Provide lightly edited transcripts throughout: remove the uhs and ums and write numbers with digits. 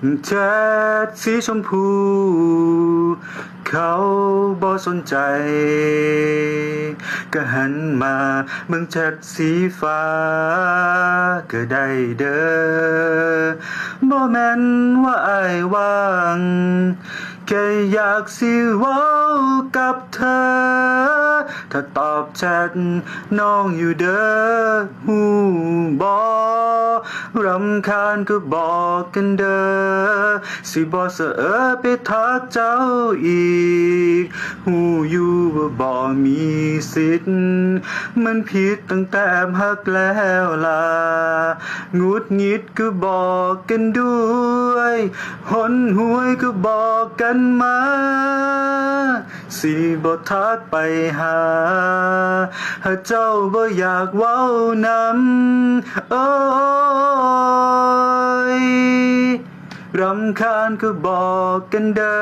แชทสีชมพูเขาบ่สนใจก็หันมาเบิ่งแชทสีฟ้าก็ได้เด้อบ่แม่นว่าอ้ายว่างแค่อยากสิเว้ากับเธอถ้าตอบแชทน้องอยู่เด้อฮู้บ่รำคาญก็บอกกันเด้อสิบ่เสอไปทักเจ้าอีกฮู้อยู่ว่าบ่มีสิทธิ์มันผิดตั้งแต่ฮักแล้วล่ะหงุดหงิดก็บอกกันด้วยหนหวยก็บอกกันมาสิบ่ทักไปหาเจ้าบ่อยากเว้านำโอ้ยรำคาญก็บอกกันเด้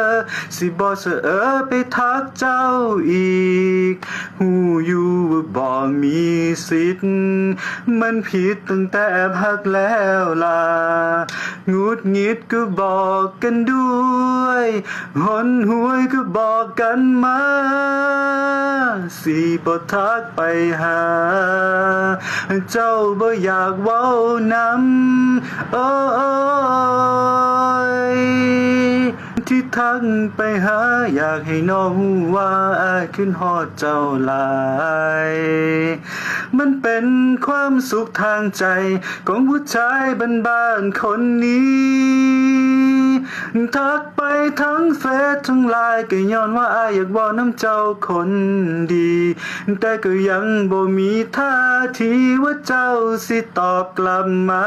อสิบ่เสอไปทักเจ้าอีกฮู้อยู่ว่าบ่มีสิทธิ์มันผิดตั้งแต่ฮักแล้วล่ะหงุดหงิดก็บอกกันด้วยหนหวยก็บอกกันมาสิบ่ทักไปหาเจ้าบ่อยากเว้านำโอ้ยที่ทักไปหาอยากให้น้องรู้ว่าอ้ายขึ้นฮอดเจ้าหลายมันเป็นความสุขทางใจของผู้ชายบ้านๆคนนี้ทักไปทั้งเฟซทั้งไลน์ก็ย้อนว่าอ้ายอยากบอกน้ำเจ้าคนดีแต่ก็ยังบ่มีท่าทีว่าเจ้าสิตอบกลับมา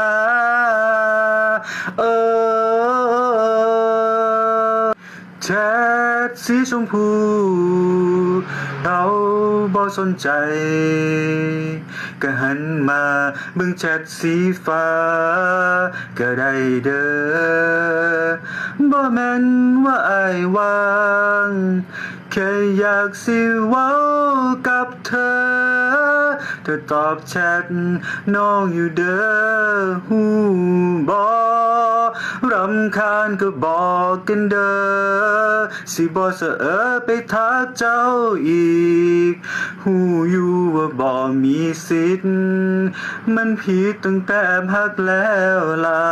แชทสีชมพูเราบ่สนใจก็หันมาเบิ่งแชทสีฟ้าก็ได้เด้อบ่แม่นว่าอ้ายว่างแค่อยากสิเว้ากับเธอตอบแชทน้องอยู่เด้อฮู้บ่รำคาญก็บอกกันเด้อสิบ่เสอไปทักเจ้าอีกฮู้อยู่ว่าบ่มีสิทธิ์มันผิดตั้งแต่ฮักแล้วล่ะ